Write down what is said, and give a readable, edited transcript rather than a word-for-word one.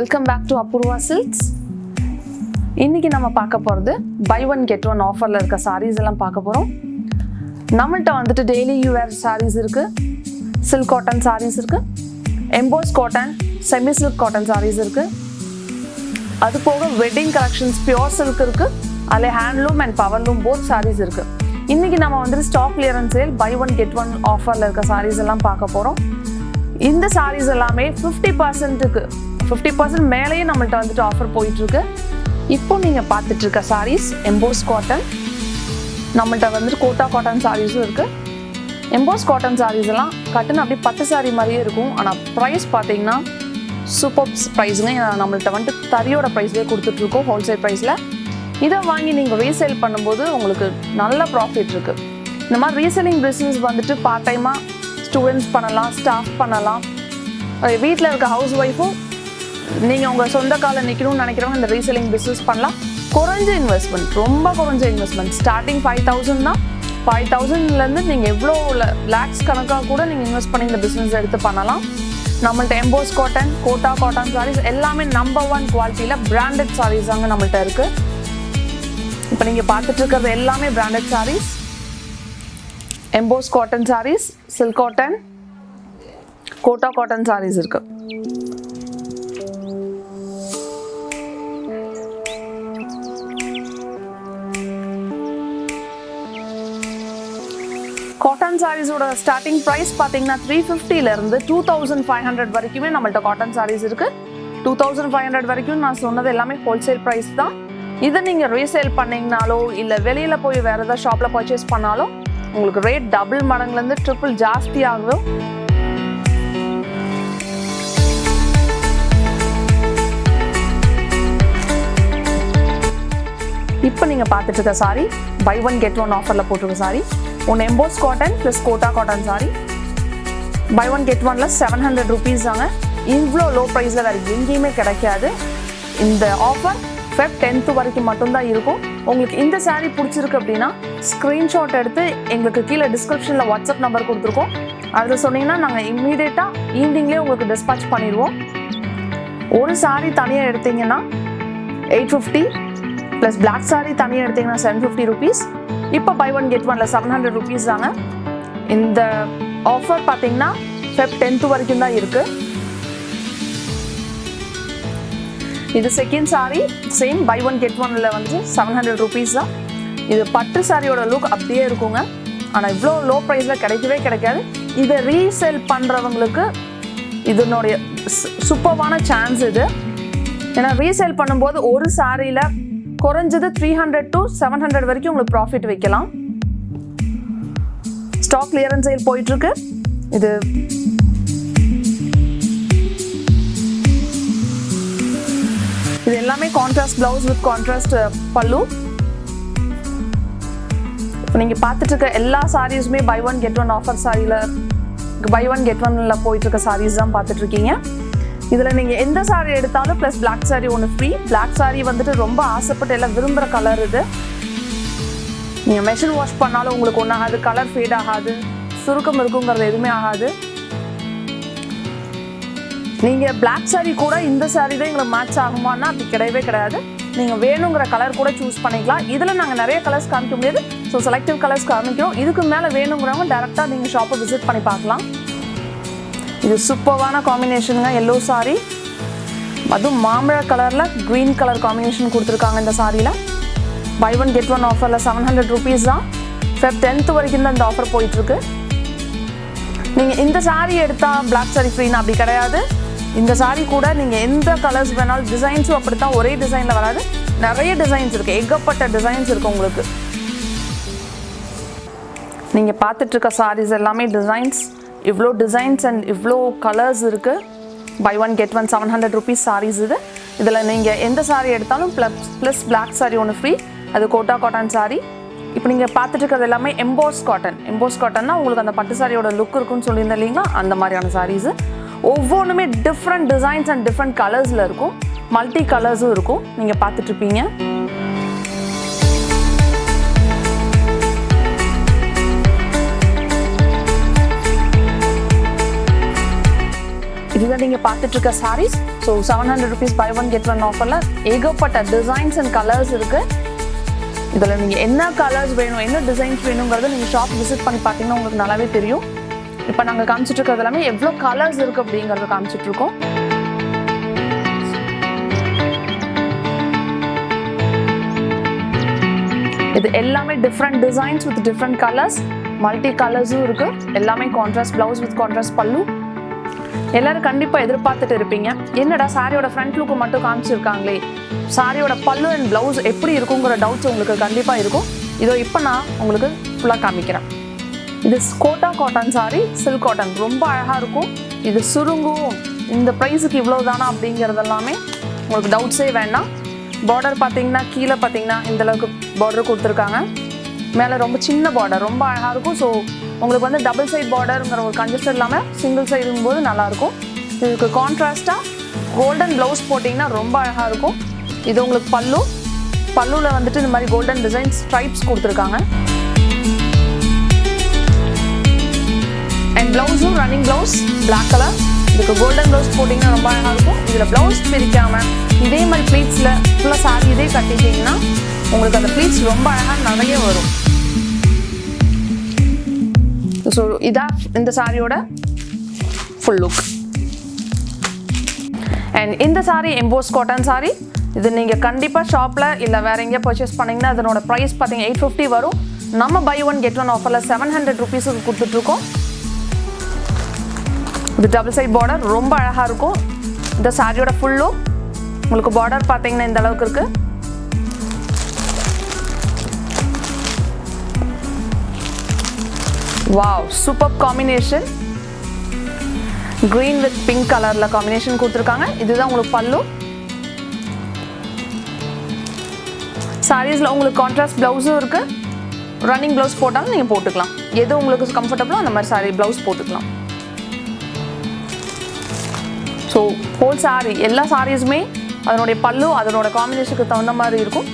Welcome back to Apoorva Silks. இன்னைக்கு நம்ம பார்க்க போகிறது பை ஒன் கெட் ஒன் ஆஃபரில் இருக்க சாரீஸ் எல்லாம் பார்க்க போகிறோம். நம்மள்கிட்ட வந்துட்டு டெய்லி யூவேர் சாரீஸ் இருக்குது, சில்க் காட்டன் சாரீஸ் இருக்குது, emboss cotton, semi silk cotton saris இருக்குது. அது போக வெட்டிங் கலெக்ஷன்ஸ் பியோர் சில்க் இருக்குது, அதில் handloom and powerloom both saris இருக்குது. இன்றைக்கி நம்ம வந்துட்டு stock clearance sale buy one get one ஆஃபரில் இருக்க சாரீஸ் எல்லாம் பார்க்க போகிறோம். இந்த சாரீஸ் எல்லாமே 50% மேலேயே நம்மள்ட்ட வந்துட்டு ஆஃபர் போயிட்டுருக்கு. இப்போ நீங்கள் பார்த்துட்ருக்க சாரீஸ் எம்போஸ் காட்டன், நம்மள்ட்ட வந்துட்டு கோட்டா காட்டன் சாரீஸும் இருக்குது. எம்போஸ் காட்டன் சாரீஸ் எல்லாம் கட்டுன்னு அப்படியே பட்டு சாரீ மாதிரியே இருக்கும். ஆனால் ப்ரைஸ் பார்த்தீங்கன்னா சூப்பர் ப்ரைஸுங்க. நம்மள்ட்ட வந்துட்டு தறியோட ப்ரைஸ்லேயே கொடுத்துட்ருக்கோம் ஹோல்சேல் ப்ரைஸில். இதை வாங்கி நீங்கள் ரீசேல் பண்ணும்போது உங்களுக்கு நல்ல ப்ராஃபிட் இருக்குது. இந்த மாதிரி ரீசேலிங் பிஸ்னஸ் வந்துட்டு பார்ட் டைமாக ஸ்டூடெண்ட்ஸ் பண்ணலாம், ஸ்டாஃப் பண்ணலாம், வீட்டில் இருக்க ஹவுஸ் ஒய்ஃபும் நீங்கள் உங்கள் சொந்த காலில் நிற்கணும்னு நினைக்கிறவங்க இந்த ரீசேலிங் பிஸ்னஸ் பண்ணலாம். குறைஞ்ச இன்வெஸ்ட்மெண்ட், ரொம்ப குறைஞ்ச இன்வெஸ்ட்மெண்ட், ஸ்டார்டிங் 5,000 தான். 5,000லேருந்து நீங்கள் எவ்வளோ லேக்ஸ் கணக்காக கூட நீங்கள் இன்வெஸ்ட் பண்ணி இந்த பிஸ்னஸ் எடுத்து பண்ணலாம். நம்மள்ட்ட emboss cotton, Kota cotton saris எல்லாமே நம்பர் 1 குவாலிட்டியில் பிராண்டட் சாரீஸ் தாங்க நம்மள்ட்ட இருக்குது. இப்போ நீங்கள் பார்த்துட்டு இருக்கிறது எல்லாமே branded saris, emboss cotton saris, silk cotton, Kota cotton saris இருக்குது. காட்டன் சாரீஸோட ஸ்டார்டிங் ப்ரைஸ் பார்த்தீங்கன்னா 350லேருந்து 2,500 வரைக்குமே நம்மள்ட்ட காட்டன் சாரீஸ் இருக்குது. 2,500 வரைக்கும் நான் சொன்னது எல்லாமே ஹோல்சேல் ப்ரைஸ் தான். இதை நீங்கள் ரீசேல் பண்ணிங்கனாலோ இல்லை வெளியில் போய் வேறு ஏதாவது ஷாப்பில் பர்ச்சேஸ் பண்ணாலோ உங்களுக்கு ரேட் டபுள் மடங்குலேருந்து ட்ரிபிள் ஜாஸ்தி ஆகும். இப்போ நீங்கள் பார்த்துட்டு இருக்க sari buy one get one ஆஃபரில் போட்டிருக்க சாரி. ஒன்று emboss cotton plus Kota cotton sari, buy one get ஒன்ல 700 rupees தாங்க. இவ்வளோ லோ ப்ரைஸில் வேறு எங்கேயுமே கிடைக்காது. இந்த ஆஃபர் Feb 10th வரைக்கும் மட்டும்தான் இருக்கும். உங்களுக்கு இந்த சாரீ பிடிச்சிருக்கு அப்படின்னா ஸ்க்ரீன்ஷாட் எடுத்து எங்களுக்கு கீழே டிஸ்கிரிப்ஷனில் வாட்ஸ்அப் நம்பர் கொடுத்துருக்கோம். அதில் சொன்னீங்கன்னா நாங்கள் இம்மீடியட்டாக ஈவினிங்லேயே உங்களுக்கு டிஸ்பேச் பண்ணிடுவோம். ஒரு சாரீ தனியாக எடுத்தீங்கன்னா 850 ப்ளஸ் பிளாக் சாரீ தனியாக எடுத்தீங்கன்னா 750 rupees. இப்போ பை ஒன் கெட் ஒன்ல 700 rupees தாங்க. இந்த ஆஃபர் பார்த்தீங்கன்னா Feb 10th வரைக்கும் தான் இருக்குது. இது second sari, same buy one get ஒன்ல வந்து 700 rupees தான். இது பட்டு சாரியோட லுக் அப்படியே இருக்குங்க. ஆனால் இவ்வளோ லோ ப்ரைஸில் கிடைக்கவே கிடைக்காது. இதை ரீசேல் பண்ணுறவங்களுக்கு இதனுடைய சூப்பர்வான சான்ஸ் இது. ஏன்னா ரீசேல் பண்ணும்போது ஒரு சாரியில் குறைஞ்சது 300 to 700 வரைக்கும் உங்களுக்கு ப்ராஃபிட் வைக்கலாம். ஸ்டாக் கிளியரன்ஸ் சேல் போயிட்டுருக்கு. இது எல்லாமே கான்ட்ராஸ்ட் பிளவுஸ் வித் கான்ட்ராஸ்ட் பல்லு. இப்போ நீங்கள் பார்த்துட்டு இருக்க எல்லா சாரீஸுமே buy one get one offer சாரியில் பை ஒன் கெட் ஒன்ல போயிட்டு இருக்க சாரீஸ் தான் பார்த்துட்டு இருக்கீங்க. இதில் நீங்கள் எந்த சாரீ எடுத்தாலும் ப்ளஸ் பிளாக் சாரீ ஒன்று ஃப்ரீ. பிளாக் சாரீ வந்துட்டு ரொம்ப ஆசைப்பட்டு எல்லாம் விரும்புகிற கலர் இது. நீங்கள் மெஷின் வாஷ் பண்ணாலும் உங்களுக்கு ஒன்றும் ஆகாது, கலர் ஃபேட் ஆகாது, சுருக்கம் இருக்குங்கிறது எதுவுமே ஆகாது. நீங்கள் பிளாக் சாரீ கூட இந்த சாரீ தான் எங்களுக்கு மேட்ச் ஆகுமான்னா அப்படி கிடையவே கிடையாது. நீங்கள் வேணுங்கிற கலர் கூட சூஸ் பண்ணிக்கலாம். இதில் நாங்கள் நிறைய கலர்ஸ் காமிக்க முடியாது, ஸோ செலக்டிவ் கலர்ஸ் காமிக்கிறோம். இதுக்கு மேலே வேணுங்கிறவங்க டேரெக்டாக நீங்கள் ஷாப்பை விசிட் பண்ணி பார்க்கலாம். இது சூப்பர்வான காம்பினேஷனுங்க, எல்லோ சாரீ, அதுவும் மாம்பழ கலரில் க்ரீன் கலர் காம்பினேஷன் கொடுத்துருக்காங்க இந்த சாரியில். பை ஒன் கெட் ஒன் ஆஃபரில் 700 rupees தான். Feb 10th வரைக்கும் தான் இந்த ஆஃபர் போயிட்டுருக்கு. நீங்கள் இந்த சாரீ எடுத்தால் பிளாக் சாரீ ஃப்ரீன்னு அப்படி கிடையாது. இந்த சாரீ கூட நீங்கள் எந்த கலர்ஸ் வேணாலும், டிசைன்ஸும் அப்படி தான், ஒரே டிசைனில் வராது, நிறைய டிசைன்ஸ் இருக்குது, ஏகப்பட்ட டிசைன்ஸ் இருக்குது உங்களுக்கு. நீங்கள் பார்த்துட்ருக்க சாரீஸ் எல்லாமே டிசைன்ஸ், இவ்வளோ டிசைன்ஸ் அண்ட் இவ்வளோ கலர்ஸ் இருக்குது. Buy one get one 700 rupees saris இது. இதில் நீங்கள் எந்த சாரீ எடுத்தாலும் ப்ளஸ் பிளாக் சாரீ ஒன்று ஃப்ரீ. அது கோட்டா காட்டன் சாரீ. இப்போ நீங்கள் பார்த்துட்டு இருக்கிறது எல்லாமே எம்போஸ் காட்டன். எம்போஸ் காட்டன்னா உங்களுக்கு அந்த பட்டு சாரியோட லுக் இருக்குன்னு சொல்லியிருந்தேன் இல்லைங்களா, அந்த மாதிரியான சாரீஸு. ஒவ்வொன்றுமே டிஃப்ரெண்ட் டிசைன்ஸ் அண்ட் டிஃப்ரெண்ட் கலர்ஸில் இருக்கும், மல்டி கலர்ஸும் இருக்கும். நீங்கள் பார்த்துட்ருப்பீங்க. இதுதான் நீங்கள் பார்த்துட்டு இருக்க saris. So 700 rupees buy one get one ஆஃபரில் ஏகப்பட்ட டிசைன்ஸ் அண்ட் கலர்ஸ் இருக்குது. இதில் நீங்கள் என்ன கலர்ஸ் வேணும், என்ன டிசைன்ஸ் வேணுங்கிறத நீங்கள் ஷாப் விசிட் பண்ணி பார்த்தீங்கன்னா உங்களுக்கு நல்லாவே தெரியும். இப்போ நாங்கள் காமிச்சிட்டு இருக்கிறது எல்லாமே எவ்வளோ கலர்ஸ் இருக்குது அப்படிங்கிறத காமிச்சிட்ருக்கோம். இது எல்லாமே different designs with different colours, multi கலர்ஸும் இருக்குது. எல்லாமே கான்ட்ராஸ்ட் ப்ளவுஸ் வித் கான்ட்ராஸ்ட் பல்லு. எல்லாரும் கண்டிப்பாக எதிர்பார்த்துட்டு இருப்பீங்க, என்னடா சாரியோட ஃப்ரண்ட் லுக்கு மட்டும் காமிச்சிருக்காங்களே, சாரியோட பல்லு அண்ட் ப்ளவுஸ் எப்படி இருக்குங்கிற டவுட்ஸ் உங்களுக்கு கண்டிப்பாக இருக்கும். இதோ இப்போ நான் உங்களுக்கு ஃபுல்லாக காமிக்கிறேன். இது Kota cotton sari, silk cotton, ரொம்ப அழகாக இருக்கும். இது சுருங்கும். இந்த ப்ரைஸுக்கு இவ்வளோ தானா அப்படிங்கிறதெல்லாமே உங்களுக்கு டவுட்ஸே வேண்டாம். பார்டர் பார்த்தீங்கன்னா கீழே பார்த்தீங்கன்னா இந்தளவுக்கு பார்டர் கொடுத்துருக்காங்க. மேலே ரொம்ப சின்ன பார்டர், ரொம்ப அழகாக இருக்கும். ஸோ உங்களுக்கு வந்து டபுள் சைட் பார்டருங்கிற ஒரு கன்ஜெஸ்ட் இல்லாமல் சிங்கிள் சைடுங்கும் போது நல்லாயிருக்கும். இதுக்கு கான்ட்ராஸ்ட்டாக கோல்டன் ப்ளவுஸ் போட்டிங்கன்னா ரொம்ப அழகாக இருக்கும். இது உங்களுக்கு பல்லுவில் வந்துட்டு இந்த மாதிரி கோல்டன் டிசைன் ஸ்ட்ரைப்ஸ் கொடுத்துருக்காங்க. அண்ட் ப்ளவுஸும் ரன்னிங் ப்ளவுஸ் பிளாக் கலர். இதுக்கு கோல்டன் ப்ளவுஸ் போட்டிங்கன்னா ரொம்ப அழகாக இருக்கும். இதில் ப்ளவுஸ் பிரிக்காமல் இதே மாதிரி ப்ளீட்ஸில் ஃபுல்லாக சாரி இதே கட்டிட்டிங்கன்னா உங்களுக்கு அந்த ப்ளீட்ஸ் ரொம்ப அழகாக நிறைய வரும். ஸோ இதான் இந்த சாரியோட ஃபுல் லுக். அண்ட் இந்த சாரி எம்போஸ் காட்டன் சாரி. இது நீங்கள் கண்டிப்பாக ஷாப்பில் இல்லை வேறு எங்கேயா பர்ச்சேஸ் பண்ணிங்கன்னா அதனோட ப்ரைஸ் பார்த்தீங்கன்னா 850 வரும். நம்ம பை ஒன் கெட் ஒன் ஆஃபரில் 700 rupeesக்கு கொடுத்துட்ருக்கோம். இது டபுள் சைட் பார்டர் ரொம்ப அழகாக இருக்கும். இந்த சாரியோட ஃபுல் லுக் உங்களுக்கு பார்டர் பார்த்தீங்கன்னா இந்த அளவுக்கு இருக்குது. Wow, super combination. Green with pink கலரில் காம்பினேஷன் கொடுத்துருக்காங்க. இதுதான் உங்களுக்கு பல்லு. சாரீஸில் உங்களுக்கு கான்ட்ராஸ்ட் ப்ளவுஸும் இருக்குது. ரன்னிங் ப்ளவுஸ் போட்டாலும் நீங்கள் போட்டுக்கலாம். எது உங்களுக்கு கம்ஃபர்டபுளோ அந்த மாதிரி சாரீ ப்ளவுஸ் போட்டுக்கலாம். ஸோ ஹோல் சாரீ எல்லா சாரீஸுமே அதனுடைய பல்லு அதனோட காம்பினேஷனுக்கு தகுந்த மாதிரி இருக்கும்.